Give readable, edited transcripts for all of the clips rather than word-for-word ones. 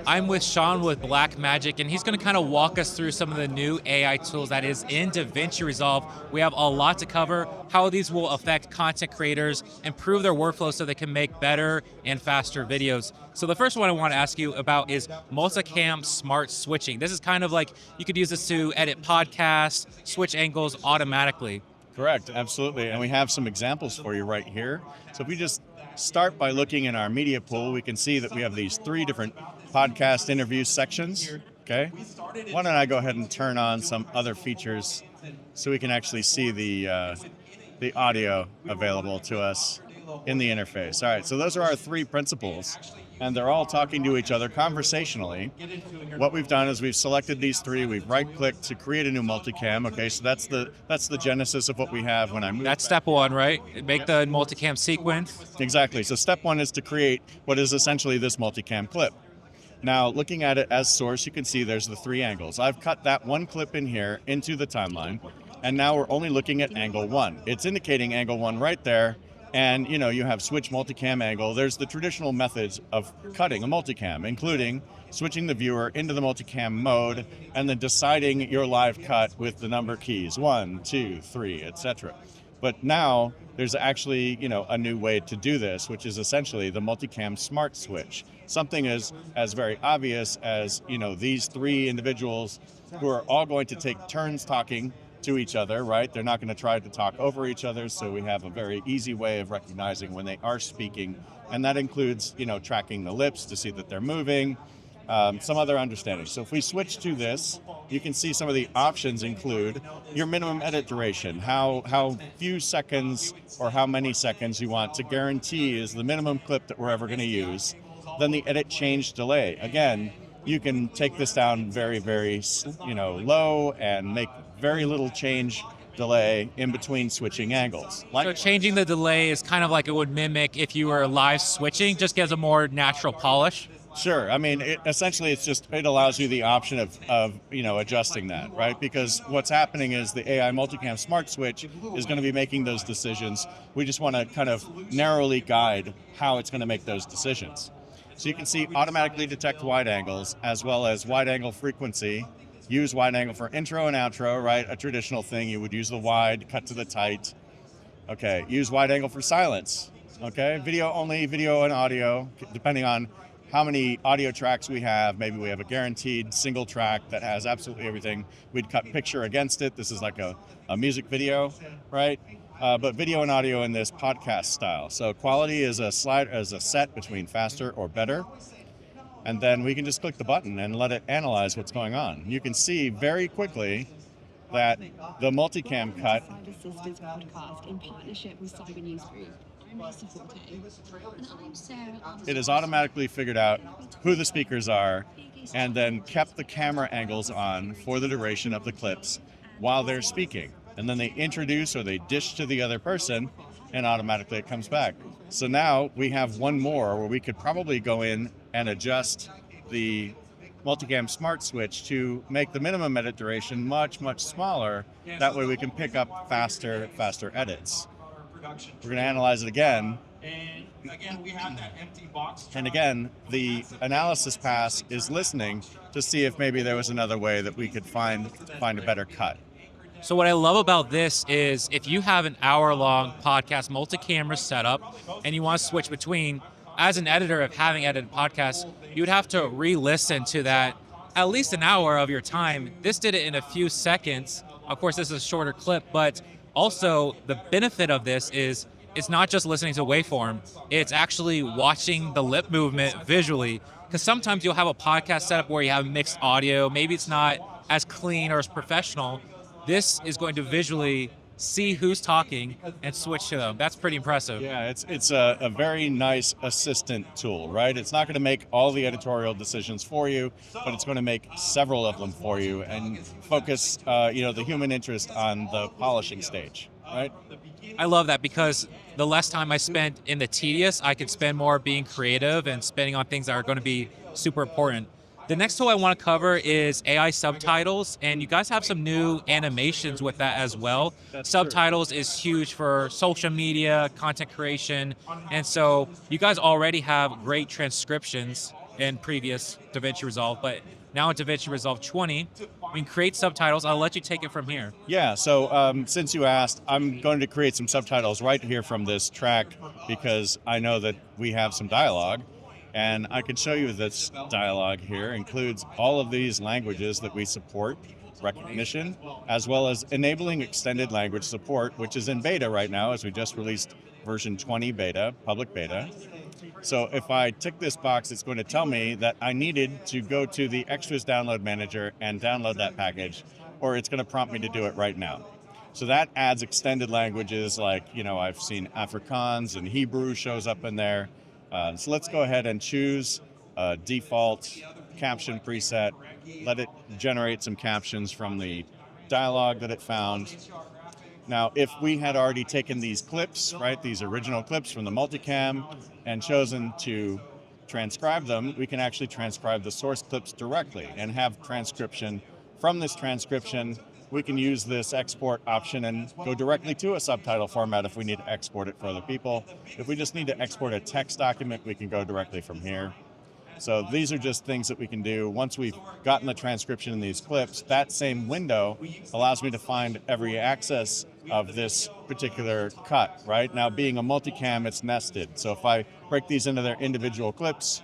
I'm with Sean with Blackmagic, and he's going to kind of walk us through some of the new AI tools that is in DaVinci Resolve. We have a lot to cover, how these will affect content creators, improve their workflow so they can make better and faster videos. So the first one I want to ask you about is Multicam Smart Switching. This is kind of like, you could use this to edit podcasts, switch angles automatically. Correct, absolutely. And we have some examples for you right here. So if we just start by looking in our media pool, we can see that we have these 3 different podcast interview sections, okay? Why don't I go ahead and turn on some other features so we can actually see the audio available to us in the interface. All right, so those are our 3 principles, and they're all talking to each other conversationally. What we've done is we've selected these 3, we've right-clicked to create a new multicam, okay, so that's the genesis of what we have when I move. That's step 1, right? Make the multicam sequence. Exactly, so step 1 is to create what is essentially this multicam clip. Now, looking at it as source, you can see there's the 3 angles. I've cut that 1 clip in here into the timeline, and now we're only looking at angle 1. It's indicating angle 1 right there, and you have switch multicam angle. There's the traditional methods of cutting a multicam, including switching the viewer into the multicam mode, and then deciding your live cut with the number keys, 1, 2, 3, etc. But now there's actually, a new way to do this, which is essentially the multicam smart switch. Something as very obvious as, these 3 individuals who are all going to take turns talking to each other, right? They're not going to try to talk over each other, so we have a very easy way of recognizing when they are speaking, and that includes, tracking the lips to see that they're moving, some other understanding. So if we switch to this, you can see some of the options include your minimum edit duration, how few seconds or how many seconds you want to guarantee is the minimum clip that we're ever going to use. Then the edit change delay. Again, you can take this down very, very, low and make very little change delay in between switching angles. So changing the delay is kind of like it would mimic if you were live switching, just gives a more natural polish. Sure. I mean, essentially, it allows you the option of adjusting that, right? Because what's happening is the AI Multicam Smart Switch is going to be making those decisions. We just want to kind of narrowly guide how it's going to make those decisions. So you can see automatically detect wide angles as well as wide angle frequency. Use wide angle for intro and outro, right? A traditional thing, you would use the wide, cut to the tight. Okay, use wide angle for silence. Okay, video only, video and audio, depending on how many audio tracks we have. Maybe we have a guaranteed single track that has absolutely everything. We'd cut picture against it. This is like a music video, right? But video and audio in this podcast style. So quality is a set between faster or better. And then we can just click the button and let it analyze what's going on. You can see very quickly that the multicam cut it has automatically figured out who the speakers are and then kept the camera angles on for the duration of the clips while they're speaking. And then they introduce or they dish to the other person and automatically it comes back. So now we have one more where we could probably go in and adjust the Multicam Smart Switch to make the minimum edit duration much, much smaller. That way we can pick up faster edits. We're going to analyze it again. And again, the analysis pass is listening to see if maybe there was another way that we could find a better cut. So what I love about this is if you have an hour-long podcast, multi-camera setup, and you want to switch between, as an editor of having edited podcasts, you would have to re-listen to that at least an hour of your time. This did it in a few seconds. Of course, this is a shorter clip, but also the benefit of this is it's not just listening to waveform, it's actually watching the lip movement visually. Because sometimes you'll have a podcast setup where you have mixed audio, maybe it's not as clean or as professional. This is going to visually see who's talking and switch to them. That's pretty impressive. Yeah, it's a very nice assistant tool, right? It's not going to make all the editorial decisions for you, but it's going to make several of them for you and focus, the human interest on the polishing stage, right? I love that because the less time I spend in the tedious, I can spend more being creative and spending on things that are going to be super important. The next tool I want to cover is AI Subtitles, and you guys have some new animations with that as well. That's Subtitles true. is huge for social media, content creation, and so you guys already have great transcriptions. in previous DaVinci Resolve, but now in DaVinci Resolve 20, we can create subtitles. I'll let you take it from here. Yeah, so since you asked, I'm going to create some subtitles right here from this track because I know that we have some dialogue. And I can show you this dialogue here includes all of these languages that we support, recognition, as well as enabling extended language support, which is in beta right now as we just released version 20 beta, public beta. So if I tick this box, it's going to tell me that I needed to go to the Extras Download Manager and download that package, or it's going to prompt me to do it right now. So that adds extended languages like, I've seen Afrikaans and Hebrew shows up in there. So let's go ahead and choose a default caption preset. Let it generate some captions from the dialogue that it found. Now, if we had already taken these clips, right, these original clips from the Multicam and chosen to transcribe them, we can actually transcribe the source clips directly and have transcription. From this transcription, we can use this export option and go directly to a subtitle format if we need to export it for other people. If we just need to export a text document, we can go directly from here. So these are just things that we can do. Once we've gotten the transcription in these clips, that same window allows me to find every access of this particular cut, right? Now, being a multicam, it's nested. So if I break these into their individual clips,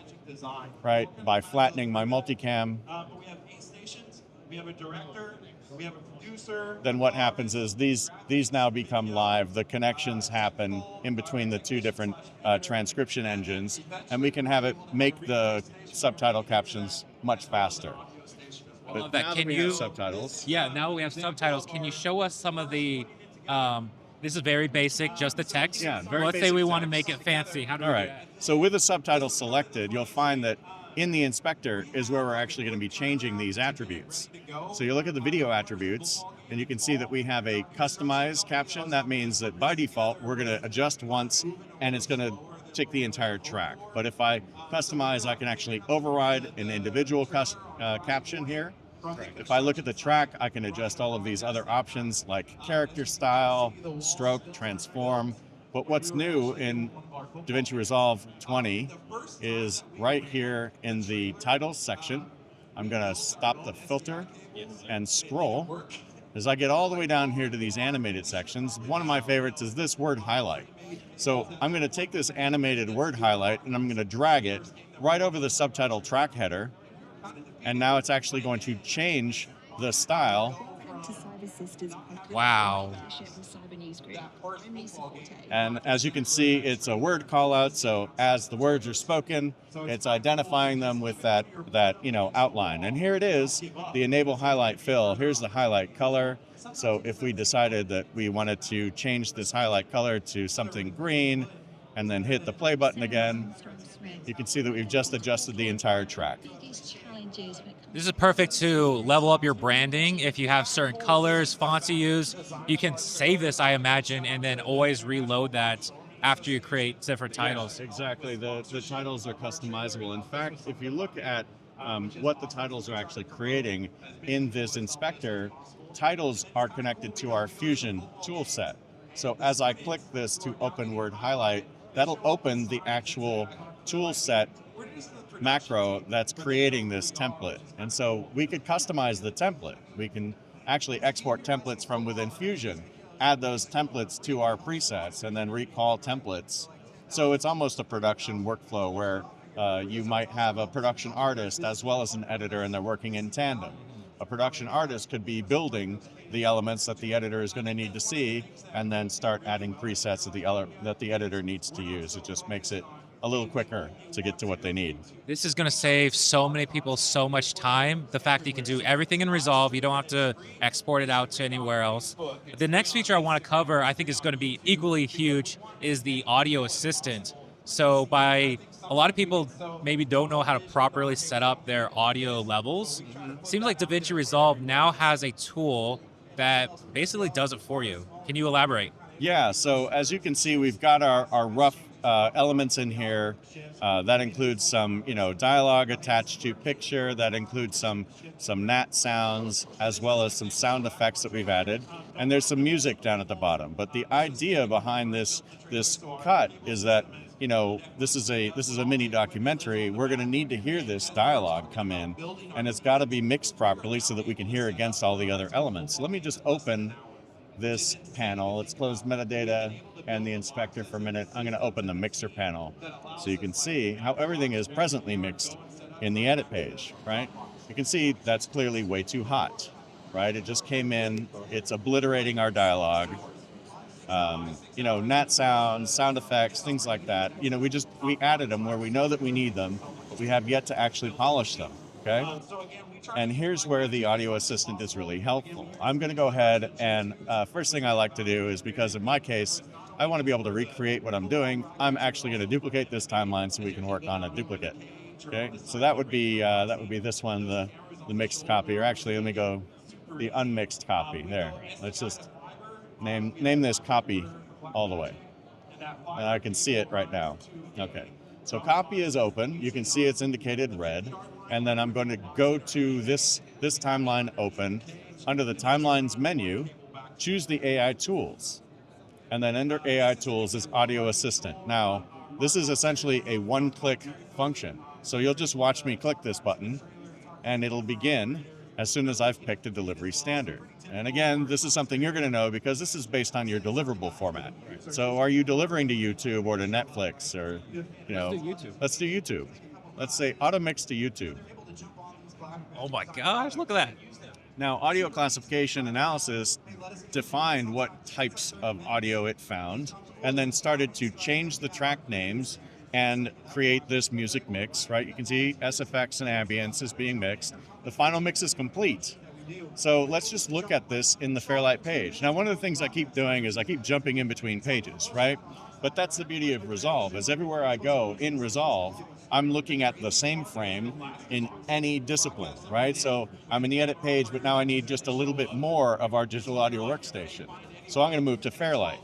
right, by flattening my multicam, we have 8 stations, we have a director, we have a producer. Then what happens is these now become live. The connections happen in between the two different transcription engines, and we can have it make the subtitle captions much faster. I love that. Now Can we you have subtitles? Yeah, now we have subtitles. Can you show us some of the? This is very basic, just the text. Yeah, very Let's say basic we want to text. make it fancy. How do All we right. do that? So with the subtitle selected, you'll find that in the inspector is where we're actually going to be changing these attributes. So you look at the video attributes, and you can see that we have a customized caption. That means that by default, we're going to adjust once, and it's going to take the entire track. But if I customize, I can actually override an individual caption here. If I look at the track, I can adjust all of these other options like character style, stroke, transform. But what's new in DaVinci Resolve 20 is right here in the titles section. I'm going to stop the filter and scroll. As I get all the way down here to these animated sections, one of my favorites is this word highlight. So I'm going to take this animated word highlight and I'm going to drag it right over the subtitle track header. And now it's actually going to change the style. Wow. And as you can see, it's a word call out. So as the words are spoken, it's identifying them with that outline. And here it is, the enable highlight fill. Here's the highlight color. So if we decided that we wanted to change this highlight color to something green and then hit the play button again, you can see that we've just adjusted the entire track. This is perfect to level up your branding. If you have certain colors, fonts you use, you can save this, I imagine, and then always reload that after you create different titles. Yeah, exactly. The titles are customizable. In fact, if you look at what the titles are actually creating in this inspector, titles are connected to our Fusion tool set. So as I click this to open word highlight, that'll open the actual tool set macro that's creating this template. And so we could customize the template. We can actually export templates from within Fusion, add those templates to our presets, and then recall templates. So it's almost a production workflow where you might have a production artist as well as an editor, and they're working in tandem. A production artist could be building the elements that the editor is going to need to see, and then start adding presets that the editor needs to use. It just makes it a little quicker to get to what they need. This is going to save so many people so much time. The fact that you can do everything in Resolve, you don't have to export it out to anywhere else. The next feature I want to cover, I think is going to be equally huge, is the audio assistant. So a lot of people maybe don't know how to properly set up their audio levels. Seems like DaVinci Resolve now has a tool that basically does it for you. Can you elaborate? Yeah, so as you can see, we've got our rough elements in here. That includes some, dialogue attached to picture. That includes some nat sounds, as well as some sound effects that we've added. And there's some music down at the bottom. But the idea behind this cut is that this is a mini documentary. We're going to need to hear this dialogue come in, and it's got to be mixed properly so that we can hear against all the other elements. So let me just open this panel. Let's close metadata and the inspector for a minute. I'm going to open the mixer panel so you can see how everything is presently mixed in the edit page, right? You can see that's clearly way too hot, right? It just came in, it's obliterating our dialogue. Nat sounds, sound effects, things like that. We added them where we know that we need them, but we have yet to actually polish them, okay? And here's where the audio assistant is really helpful. I'm going to go ahead and first thing I like to do is, because in my case, I want to be able to recreate what I'm doing. I'm actually going to duplicate this timeline so we can work on a duplicate. Okay, so that would be this one, the mixed copy, or actually let me go the unmixed copy. There, let's just name this copy all the way, and I can see it right now. Okay, so copy is open. You can see it's indicated red. And then I'm going to go to this timeline open. Under the timelines menu, choose the AI tools. And then under AI tools is audio assistant. Now, this is essentially a one-click function. So you'll just watch me click this button and it'll begin as soon as I've picked a delivery standard. And again, this is something you're going to know because this is based on your deliverable format. So are you delivering to YouTube or to Netflix or, let's do YouTube. Let's say auto mix to YouTube. Oh my gosh, look at that. Now, audio classification analysis defined what types of audio it found and then started to change the track names and create this music mix, right? You can see SFX and ambience is being mixed. The final mix is complete. So let's just look at this in the Fairlight page. Now, one of the things I keep doing is I keep jumping in between pages, right? But that's the beauty of Resolve, is everywhere I go in Resolve, I'm looking at the same frame in any discipline, right? So I'm in the edit page, but now I need just a little bit more of our digital audio workstation. So I'm going to move to Fairlight.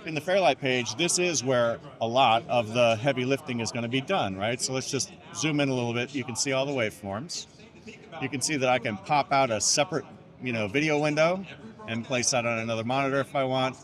In the Fairlight page, this is where a lot of the heavy lifting is going to be done, right? So let's just zoom in a little bit. You can see all the waveforms. You can see that I can pop out a separate, video window and place that on another monitor if I want.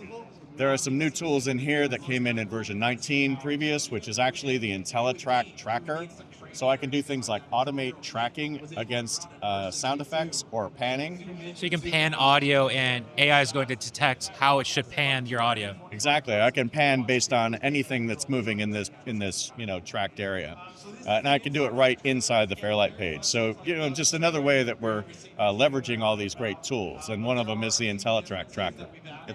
There are some new tools in here that came in version 19 previous, which is actually the IntelliTrack tracker. So I can do things like automate tracking against sound effects or panning. So you can pan audio and AI is going to detect how it should pan your audio. Exactly. I can pan based on anything that's moving in this tracked area. And I can do it right inside the Fairlight page. So, just another way that we're leveraging all these great tools. And one of them is the IntelliTrack tracker.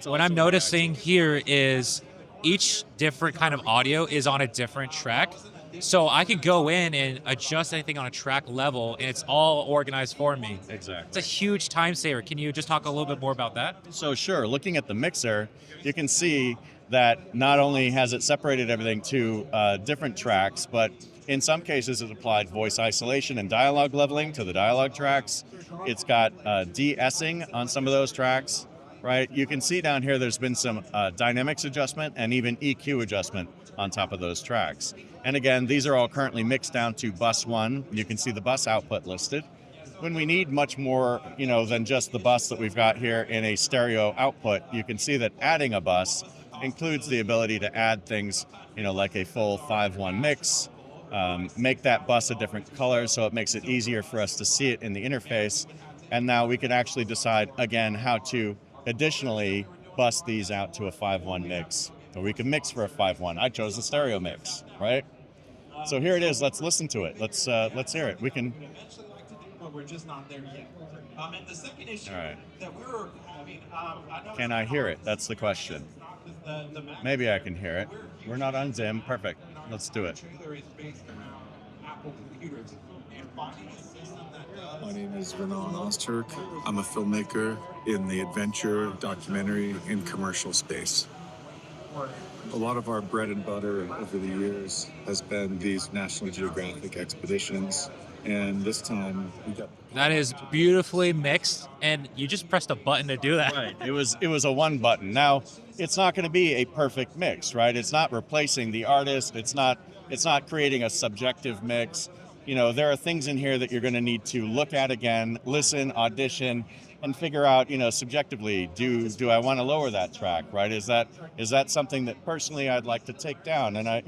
What I'm noticing here is each different kind of audio is on a different track. So I can go in and adjust anything on a track level, and it's all organized for me. Exactly. It's a huge time saver. Can you just talk a little bit more about that? So sure, looking at the mixer, you can see that not only has it separated everything to different tracks, but in some cases it applied voice isolation and dialogue leveling to the dialogue tracks. It's got de-essing on some of those tracks, right? You can see down here there's been some dynamics adjustment and even EQ adjustment on top of those tracks. And again, these are all currently mixed down to bus 1. You can see the bus output listed. When we need much more, than just the bus that we've got here in a stereo output, you can see that adding a bus includes the ability to add things, like a full 5-1 mix, make that bus a different color so it makes it easier for us to see it in the interface. And now we can actually decide, again, how to additionally bus these out to a 5-1 mix. Or we can mix for a 5-1. I chose the stereo mix, right? So here it is. Let's listen to it. Let's hear it. We can. We're just not there yet. And the second issue All right. that we're having, Can I hear it? That's the question. Maybe I can hear it. We're not on Zim. Perfect. Let's do it. My name is Renan Ozturk. I'm a filmmaker in the adventure, documentary, and commercial space. A lot of our bread and butter over the years has been these National Geographic expeditions, and this time we got... That is beautifully mixed, and you just pressed a button to do that. Right. It was a one button. Now, it's not going to be a perfect mix, right? It's not replacing the artist. It's not creating a subjective mix. there are things in here that you're going to need to look at again, listen, audition, and figure out, subjectively, do I want to lower that track, right? Is that something that personally I'd like to take down? And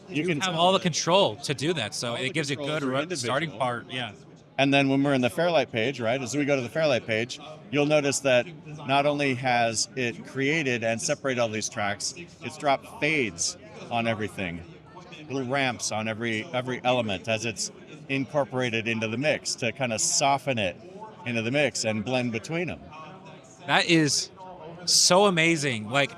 you can have all the control to do that, so all it the gives you a controls good are individual. starting part. Yeah. And then when we're in the Fairlight page, right, as we go to the Fairlight page, you'll notice that not only has it created and separated all these tracks, it's dropped fades on everything, little ramps on every element as it's incorporated into the mix to kind of soften it into the mix and blend between them. That is so amazing. Like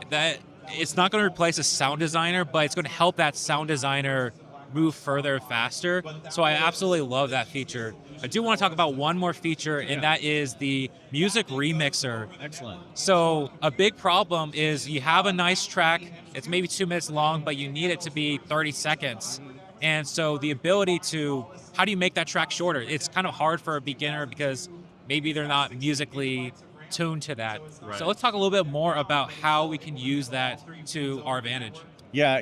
that, it's not going to replace a sound designer, but it's going to help that sound designer move further faster. So I absolutely love that feature. I do want to talk about one more feature, and that is the music remixer. Excellent. So a big problem is you have a nice track, it's maybe 2 minutes long, but you need it to be 30 seconds. And so the ability to, how do you make that track shorter? It's kind of hard for a beginner because maybe they're not musically tuned to that. Right. So let's talk a little bit more about how we can use that to our advantage. Yeah,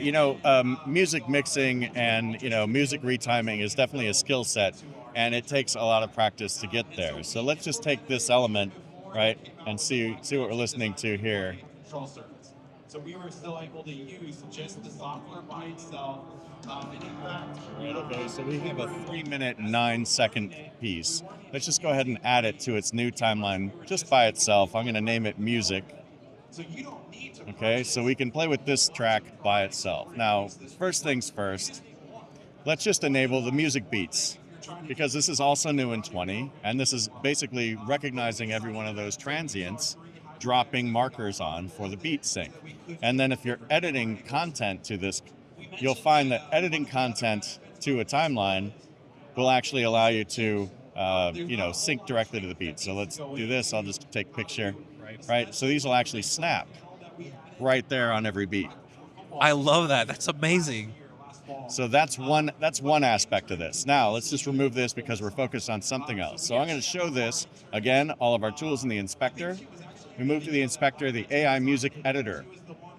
music mixing and music retiming is definitely a skill set, and it takes a lot of practice to get there. So let's just take this element, right, and see what we're listening to here. Control surface. So we were still able to use just the software by itself. And in fact, Right, okay, so we have a 3-minute, 9-second piece. Let's just go ahead and add it to its new timeline just by itself. I'm going to name it music. so you don't need to. Okay, so we can play with this track by itself. Now, first things first, let's just enable the music beats, because this is also new in 20, and this is basically recognizing every one of those transients, dropping markers on for the beat sync. And then if you're editing content to this, you'll find that editing content to a timeline will actually allow you to sync directly to the beat. So let's do this. I'll just take a picture. Right. So these will actually snap right there on every beat. I love that. That's amazing. So that's one aspect of this. Now let's just remove this because we're focused on something else. So I'm going to show this again, all of our tools in the inspector. We move to the inspector, the AI music editor.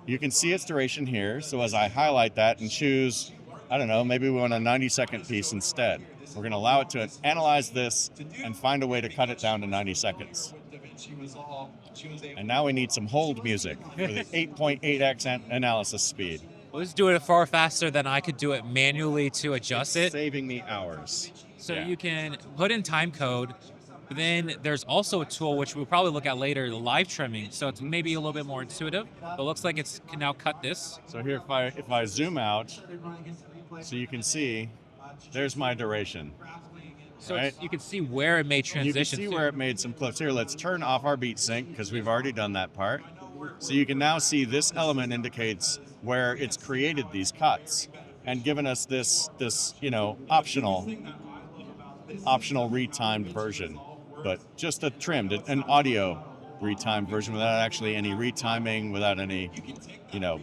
You can see its duration here. So as I highlight that and choose, I don't know, maybe we want a 90-second piece instead. We're going to allow it to analyze this and find a way to cut it down to 90 seconds. DaVinci Resolve. And now we need some hold music for the 8.8x analysis speed. Well, it's doing it far faster than I could do it manually to adjust it. Saving me hours. So Yeah. you can put in time code, but then there's also a tool which we'll probably look at later, the live trimming. So it's maybe a little bit more intuitive, but it looks like it can now cut this. So here, if I zoom out, so you can see, there's my duration. So Right. you can see where it made You can transition. see to. where it made some clips. Here, let's turn off our beat sync because we've already done that part. So you can now see this element indicates where it's created these cuts and given us this optional retimed version, but just a trimmed, an audio retimed version without actually any retiming, without any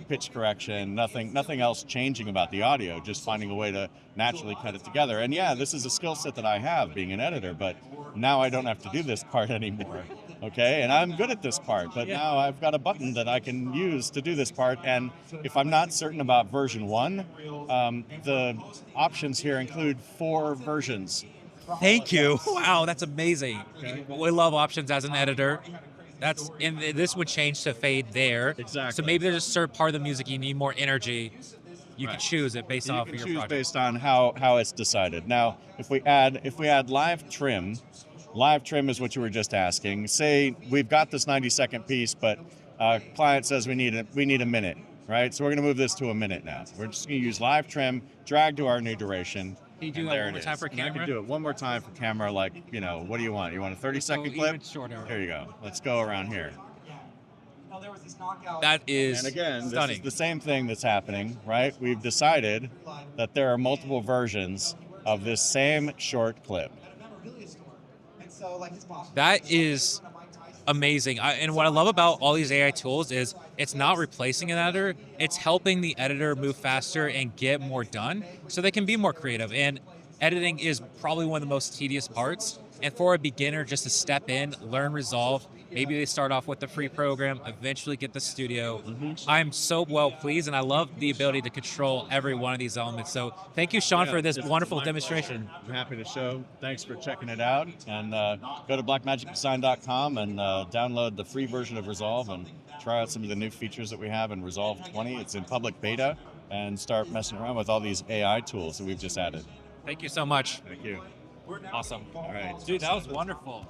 pitch correction, nothing else changing about the audio, just finding a way to naturally cut it together. And yeah, this is a skill set that I have being an editor, but now I don't have to do this part anymore. Okay, and I'm good at this part, but now I've got a button that I can use to do this part. And if I'm not certain about version 1, the options here include 4 versions. Thank you. Wow, that's amazing. We love options as an editor. This would change to fade there. Exactly. So maybe there's a certain part of the music you need more energy. You can choose it based off of You your can choose project. based on how it's decided. Now, if we add live trim is what you were just asking. Say we've got this 90-second piece, but client says we need a minute, right? So we're going to move this to a minute now. We're just going to use live trim, drag to our new duration. Can you do and that there one more it time is. for And I camera? can do it one more time for camera. Like, what do you want? You want a 30-second clip? Even shorter. Here you go. Let's go around here. Now there was this knockout. That is And again, stunning. this is the same thing that's happening, right? We've decided that there are multiple versions of this same short clip. And so, like his boss. That is amazing. And what I love about all these AI tools is it's not replacing an editor, it's helping the editor move faster and get more done so they can be more creative. And editing is probably one of the most tedious parts. And for a beginner just to step in, learn Resolve, maybe they start off with the free program, eventually get the studio. I'm so well pleased, and I love the ability to control every one of these elements. So thank you, Sean, for this It's wonderful my demonstration. pleasure. I'm happy to show. Thanks for checking it out. And go to blackmagicdesign.com and download the free version of Resolve and try out some of the new features that we have in Resolve 20. It's in public beta, and start messing around with all these AI tools that we've just added. Thank you so much. Thank you. Awesome. All right. Dude, that was wonderful.